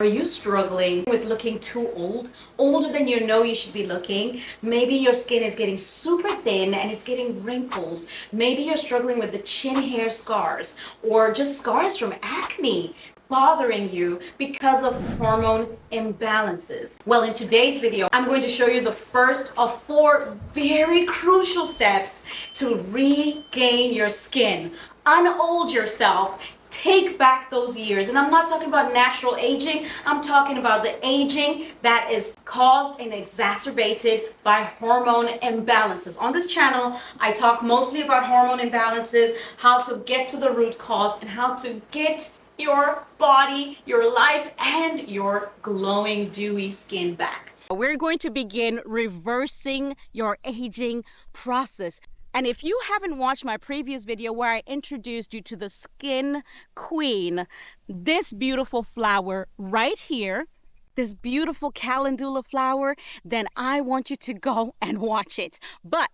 Are you struggling with looking too old? Older than you know you should be looking? Maybe your skin is getting super thin and it's getting wrinkles. Maybe you're struggling with the chin hair scars or just scars from acne bothering you because of hormone imbalances. Well, in today's video, I'm going to show you the first of 4 very crucial steps to regain your skin, unold yourself, take back those years. And I'm not talking about natural aging. I'm talking about the aging that is caused and exacerbated by hormone imbalances. On this channel, I talk mostly about hormone imbalances, how to get to the root cause, and how to get your body, your life, and your glowing, dewy skin back. We're going to begin reversing your aging process. And if you haven't watched my previous video where I introduced you to the Skin Queen, this beautiful flower right here, this beautiful calendula flower, then I want you to go and watch it. But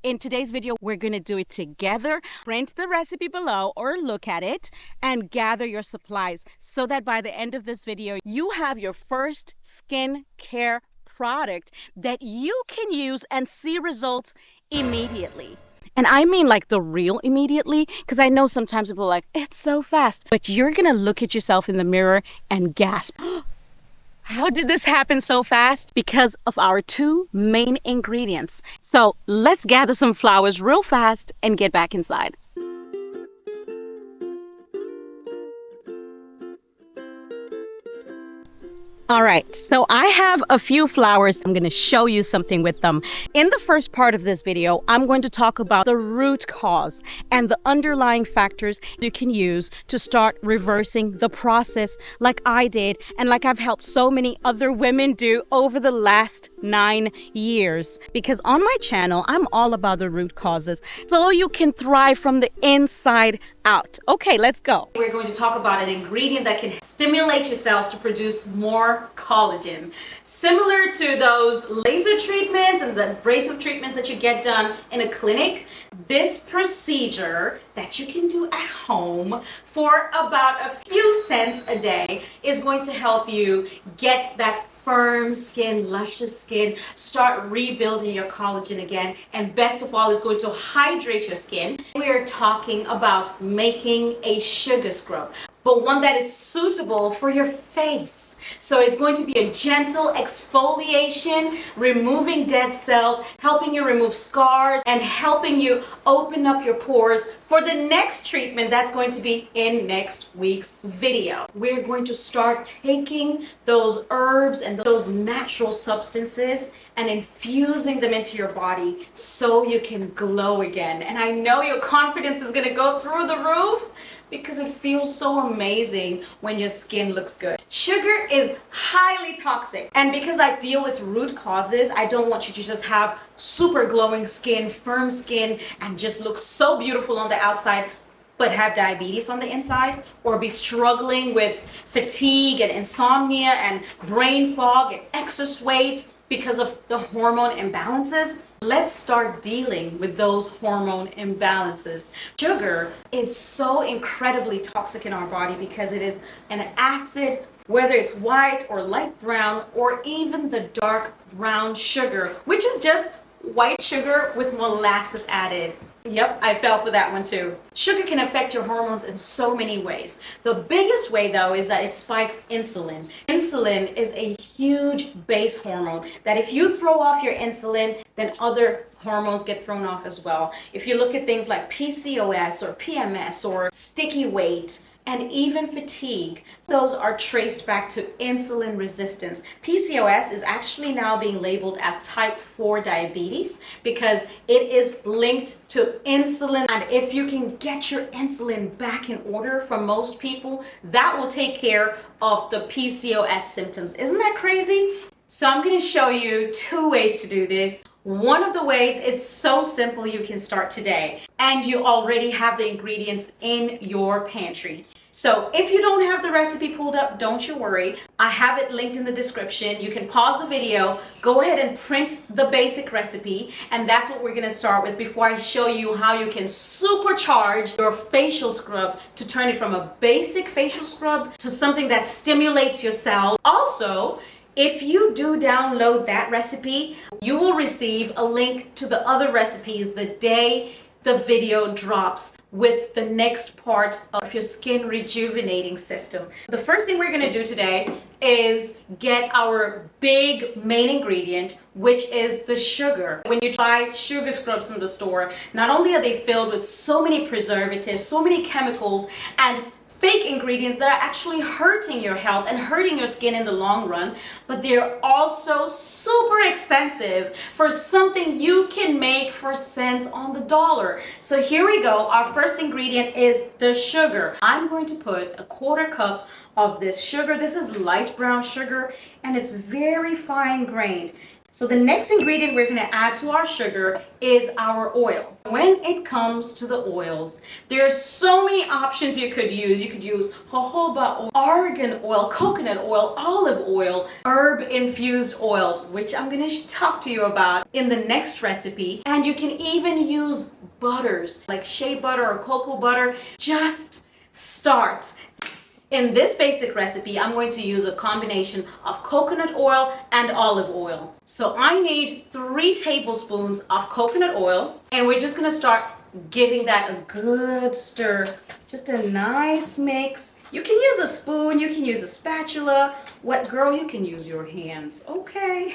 in today's video, we're going to do it together. Print the recipe below or look at it and gather your supplies so that by the end of this video, you have your first skin care product that you can use and see results immediately. And I mean like the real immediately, because I know sometimes people are like, it's so fast. But you're going to look at yourself in the mirror and gasp. How did this happen so fast? Because of our 2 main ingredients. So let's gather some flowers real fast and get back inside. All right, so I have a few flowers. I'm going to show you something with them. In the first part of this video, I'm going to talk about the root cause and the underlying factors you can use to start reversing the process like I did and like I've helped so many other women do over the last 9 years. Because on my channel, I'm all about the root causes so you can thrive from the inside out. Okay, let's go. We're going to talk about an ingredient that can stimulate your cells to produce more collagen. Similar to those laser treatments and the abrasive treatments that you get done in a clinic, this procedure that you can do at home for about a few cents a day is going to help you get that firm skin, luscious skin, start rebuilding your collagen again, and best of all, it's going to hydrate your skin. We are talking about making a sugar scrub, but one that is suitable for your face. So it's going to be a gentle exfoliation, removing dead cells, helping you remove scars, and helping you open up your pores for the next treatment that's going to be in next week's video. We're going to start taking those herbs and those natural substances and infusing them into your body so you can glow again. And I know your confidence is going to go through the roof because it feels so amazing when your skin looks good. Sugar is highly toxic, and because I deal with root causes, I don't want you to just have super glowing skin, firm skin, and just look so beautiful on the outside but have diabetes on the inside, or be struggling with fatigue and insomnia and brain fog and excess weight because of the hormone imbalances. Let's start dealing with those hormone imbalances. Sugar is so incredibly toxic in our body because it is an acid, whether it's white or light brown or even the dark brown sugar, which is just white sugar with molasses added. Yep, I fell for that one too. Sugar can affect your hormones in so many ways. The biggest way though is that it spikes insulin. Insulin is a huge base hormone that if you throw off your insulin, then other hormones get thrown off as well. If you look at things like PCOS or PMS or sticky weight, and even fatigue, those are traced back to insulin resistance. PCOS is actually now being labeled as type 4 diabetes because it is linked to insulin. And if you can get your insulin back in order for most people, that will take care of the PCOS symptoms. Isn't that crazy? So I'm going to show you 2 ways to do this. One of the ways is so simple, you can start today and you already have the ingredients in your pantry. So if you don't have the recipe pulled up, don't you worry. I have it linked in the description. You can pause the video, go ahead and print the basic recipe, and that's what we're gonna start with before I show you how you can supercharge your facial scrub to turn it from a basic facial scrub to something that stimulates your cells. Also, if you do download that recipe, you will receive a link to the other recipes the day the video drops with the next part of your skin rejuvenating system. The first thing we're gonna do today is get our big main ingredient, which is the sugar. When you buy sugar scrubs from the store, not only are they filled with so many preservatives, so many chemicals, and fake ingredients that are actually hurting your health and hurting your skin in the long run, but they're also super expensive for something you can make for cents on the dollar. So here we go. Our first ingredient is the sugar. I'm going to put a 1/4 cup of this sugar. This is light brown sugar and it's very fine grained. So the next ingredient we're going to add to our sugar is our oil. When it comes to the oils, there's so many options you could use. You could use jojoba oil, argan oil, coconut oil, olive oil, herb infused oils, which I'm going to talk to you about in the next recipe. And you can even use butters like shea butter or cocoa butter. Just start. In this basic recipe, I'm going to use a combination of coconut oil and olive oil. So I need 3 tablespoons of coconut oil, and we're just gonna start giving that a good stir. Just a nice mix. You can use a spoon, you can use a spatula. What girl, you can use your hands, okay?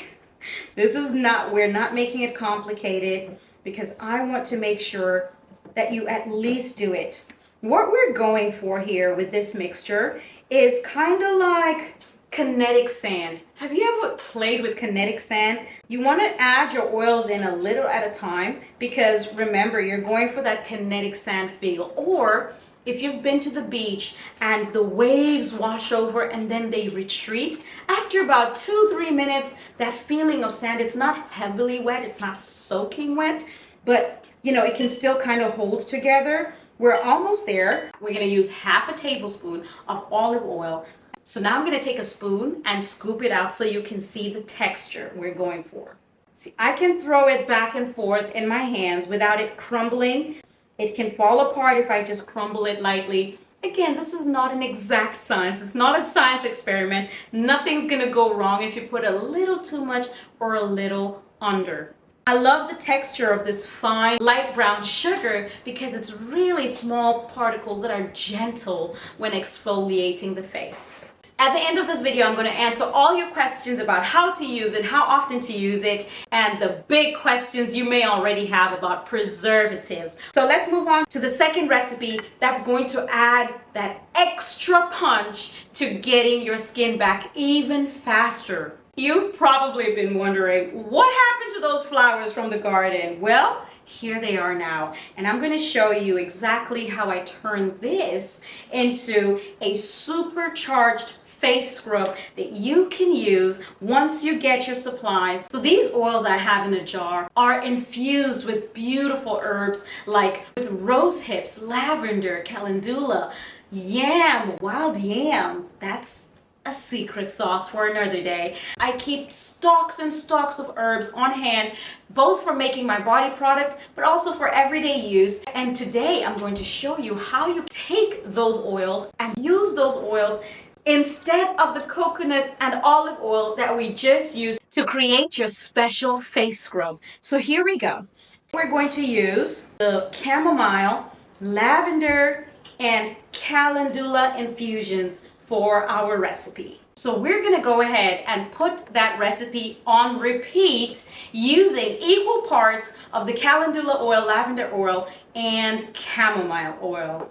This is not, we're not making it complicated because I want to make sure that you at least do it. What we're going for here with this mixture is kind of like kinetic sand. Have you ever played with kinetic sand? You want to add your oils in a little at a time because remember, you're going for that kinetic sand feel. Or if you've been to the beach and the waves wash over and then they retreat, after about 2-3 minutes, that feeling of sand, it's not heavily wet, it's not soaking wet, but you know, it can still kind of hold together. We're almost there. We're gonna use 1/2 tablespoon of olive oil. So now I'm gonna take a spoon and scoop it out so you can see the texture we're going for. See, I can throw it back and forth in my hands without it crumbling. It can fall apart if I just crumble it lightly. Again, this is not an exact science. It's not a science experiment. Nothing's gonna go wrong if you put a little too much or a little under. I love the texture of this fine light brown sugar because it's really small particles that are gentle when exfoliating the face. At the end of this video, I'm going to answer all your questions about how to use it, how often to use it, and the big questions you may already have about preservatives. So let's move on to the second recipe that's going to add that extra punch to getting your skin back even faster. You've probably been wondering, what happened to those flowers from the garden? Well, here they are now. And I'm going to show you exactly how I turn this into a supercharged face scrub that you can use once you get your supplies. So these oils I have in a jar are infused with beautiful herbs like with rose hips, lavender, calendula, yam, wild yam. That's a secret sauce for another day. I keep stocks and stocks of herbs on hand, both for making my body product, but also for everyday use. And today I'm going to show you how you take those oils and use those oils instead of the coconut and olive oil that we just used to create your special face scrub. So here we go. We're going to use the chamomile, lavender, and calendula infusions for our recipe. So we're gonna go ahead and put that recipe on repeat using equal parts of the calendula oil, lavender oil, and chamomile oil.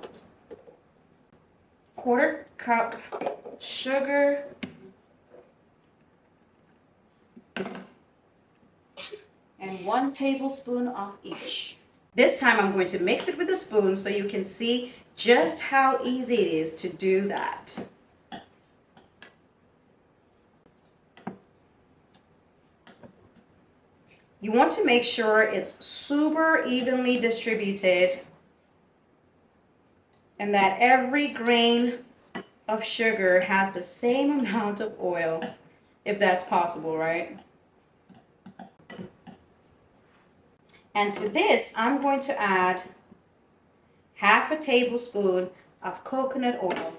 1/4 cup sugar, and 1 tablespoon of each. This time I'm going to mix it with a spoon so you can see just how easy it is to do that. You want to make sure it's super evenly distributed. and that every grain of sugar has the same amount of oil, if that's possible, right? And to this, I'm going to add half a tablespoon of coconut oil.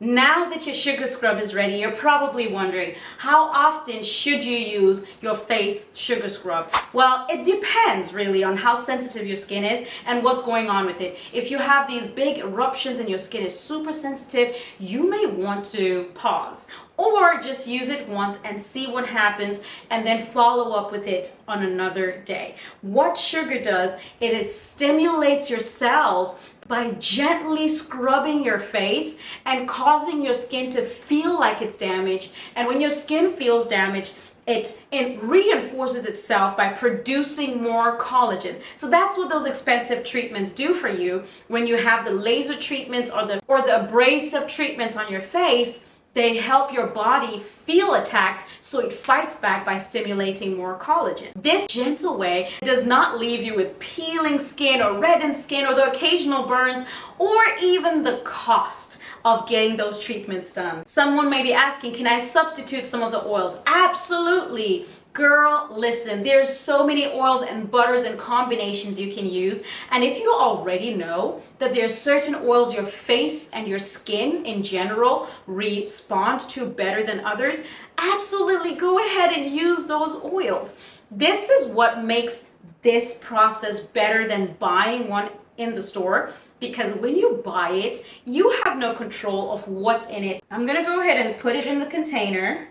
Now that your sugar scrub is ready, you're probably wondering, how often should you use your face sugar scrub? Well, it depends really on how sensitive your skin is and what's going on with it. If you have these big eruptions and your skin is super sensitive, you may want to pause or just use it once and see what happens and then follow up with it on another day. What sugar does, it stimulates your cells by gently scrubbing your face and causing your skin to feel like it's damaged. And when your skin feels damaged, it reinforces itself by producing more collagen. So that's what those expensive treatments do for you. When you have the laser treatments or the abrasive treatments on your face, they help your body feel attacked, so it fights back by stimulating more collagen. This gentle way does not leave you with peeling skin or reddened skin or the occasional burns or even the cost of getting those treatments done. Someone may be asking, can I substitute some of the oils? Absolutely. Girl, listen, there's so many oils and butters and combinations you can use. And if you already know that there's certain oils your face and your skin in general respond to better than others, absolutely go ahead and use those oils. This is what makes this process better than buying one in the store, because when you buy it, you have no control of what's in it. I'm gonna go ahead and put it in the container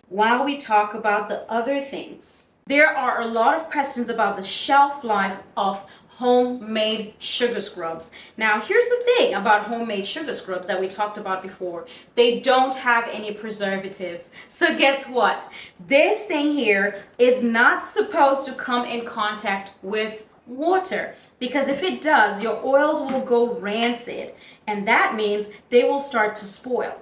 while we talk about the other things. There are a lot of questions about the shelf life of homemade sugar scrubs. Now, here's the thing about homemade sugar scrubs that we talked about before. They don't have any preservatives. So guess what? This thing here is not supposed to come in contact with water, because if it does, your oils will go rancid, and that means they will start to spoil.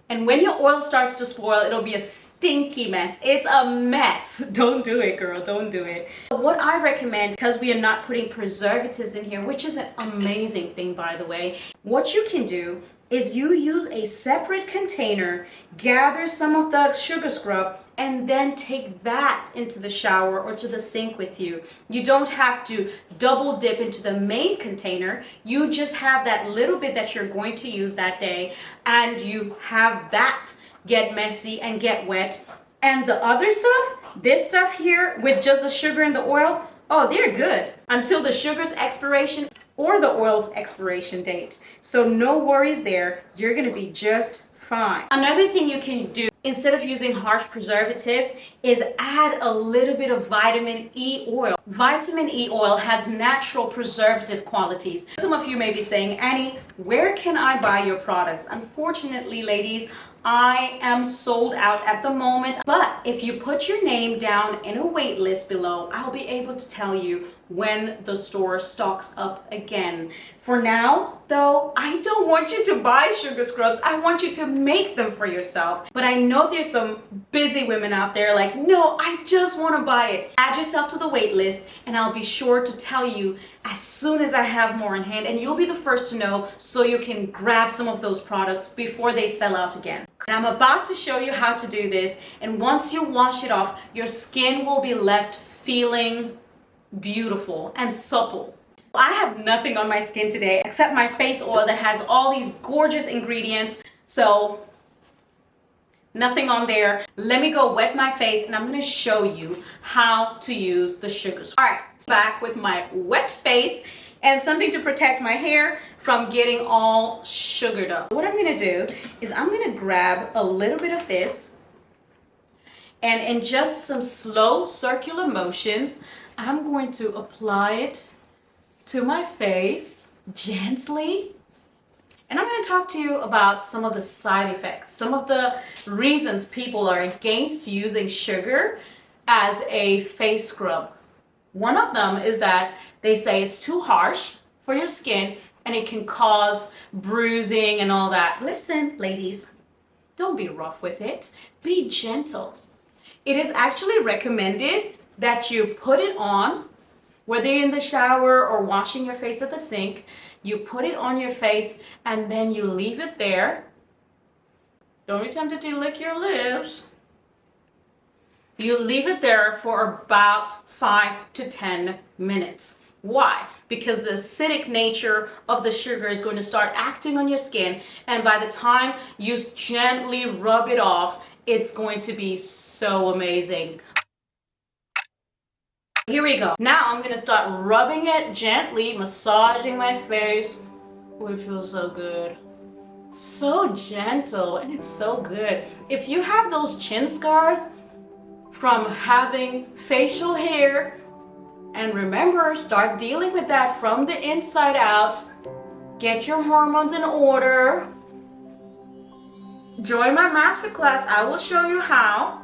And when your oil starts to spoil, it'll be a stinky mess. It's a mess. Don't do it, girl. Don't do it. What I recommend, because we are not putting preservatives in here, which is an amazing thing, by the way, what you can do is you use a separate container, gather some of the sugar scrub, and then take that into the shower or to the sink with you. You don't have to double dip into the main container. You just have that little bit that you're going to use that day, and you have that get messy and get wet. And the other stuff, this stuff here with just the sugar and the oil, oh, they're good until the sugar's expiration or the oil's expiration date. So no worries there. You're gonna be just fine. Another thing you can do instead of using harsh preservatives is add a little bit of vitamin E oil. Vitamin E oil has natural preservative qualities. Some of you may be saying, Annie, where can I buy your products? Unfortunately, ladies, I am sold out at the moment, but if you put your name down in a wait list below, I'll be able to tell you when the store stocks up again. For now, though, I don't want you to buy sugar scrubs. I want you to make them for yourself. But I know there's some busy women out there like, no, I just want to buy it. Add yourself to the wait list, and I'll be sure to tell you as soon as I have more in hand, and you'll be the first to know, so you can grab some of those products before they sell out again. And I'm about to show you how to do this, and once you wash it off, your skin will be left feeling beautiful and supple. I have nothing on my skin today except my face oil that has all these gorgeous ingredients, so nothing on there. Let me go wet my face, and I'm going to show you how to use the sugar scrub. All right, back with my wet face and something to protect my hair from getting all sugared up. What I'm going to do is I'm going to grab a little bit of this, and in just some slow circular motions, I'm going to apply it to my face gently. And I'm going to talk to you about some of the side effects, some of the reasons people are against using sugar as a face scrub. One of them is that they say it's too harsh for your skin and it can cause bruising and all that. Listen, ladies, don't be rough with it. Be gentle. It is actually recommended that you put it on, whether you're in the shower or washing your face at the sink. You put it on your face and then you leave it there. Don't be tempted to lick your lips. You leave it there for about 5 to 10 minutes. Why? Because the acidic nature of the sugar is going to start acting on your skin, and by the time you gently rub it off, it's going to be so amazing. Here we go. Now I'm going to start rubbing it gently, massaging my face. Oh, it feels so good. So gentle, and it's so good. If you have those chin scars from having facial hair, and remember, start dealing with that from the inside out. Get your hormones in order. Join my masterclass. I will show you how.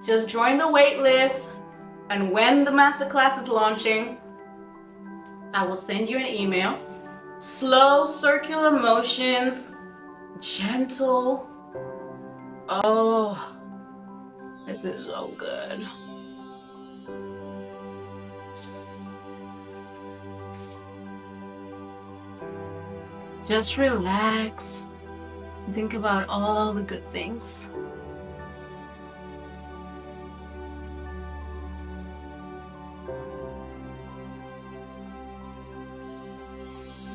Just join the wait list, and when the masterclass is launching, I will send you an email. Slow circular motions, gentle. Oh, this is so good. Just relax. Think about all the good things.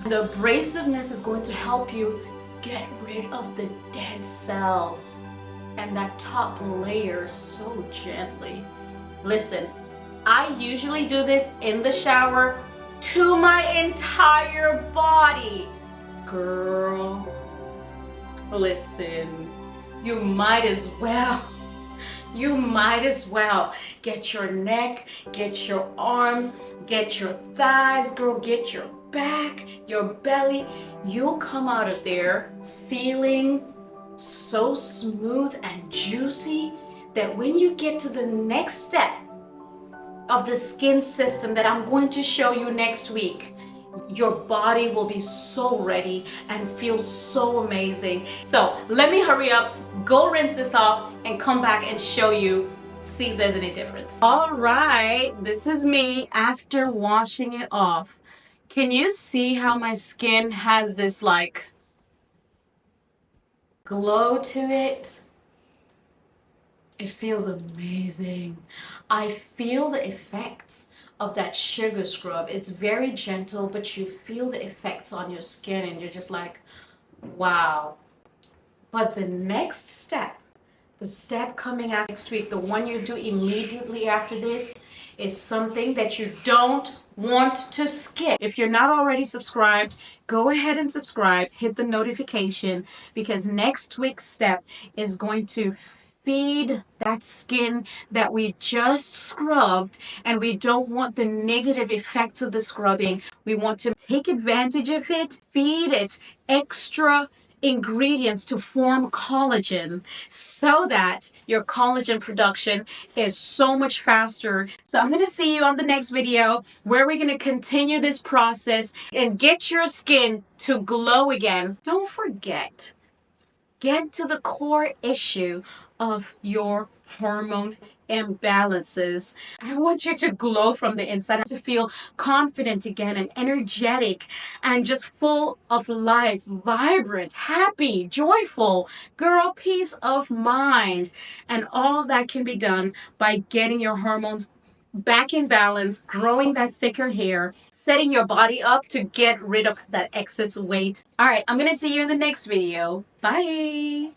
The abrasiveness is going to help you get rid of the dead cells and that top layer so gently. Listen, I usually do this in the shower to my entire body. Girl, listen, you might as well get your neck, get your arms, get your thighs, girl, get your back, your belly. You'll come out of there feeling so smooth and juicy that when you get to the next step of the skin system that I'm going to show you next week, your body will be so ready and feel so amazing. So let me hurry up, go rinse this off, and come back and show you, see if there's any difference. All right, this is me after washing it off. Can you see how my skin has this like glow to it? It feels amazing. I feel the effects of that sugar scrub. It's very gentle, but you feel the effects on your skin and you're just like, wow. But the next step, the step coming out next week, the one you do immediately after this, is something that you don't want to skip. If you're not already subscribed, go ahead and subscribe, hit the notification, because next week's step is going to feed that skin that we just scrubbed, and we don't want the negative effects of the scrubbing. We want to take advantage of it, feed it extra ingredients to form collagen so that your collagen production is so much faster. So I'm going to see you on the next video where we're going to continue this process and get your skin to glow again. Don't forget, get to the core issue of your hormone imbalances. I want you to glow from the inside, to feel confident again and energetic and just full of life, vibrant, happy, joyful, girl, peace of mind. And all that can be done by getting your hormones back in balance, growing that thicker hair, setting your body up to get rid of that excess weight. All right, I'm gonna see you in the next video. Bye.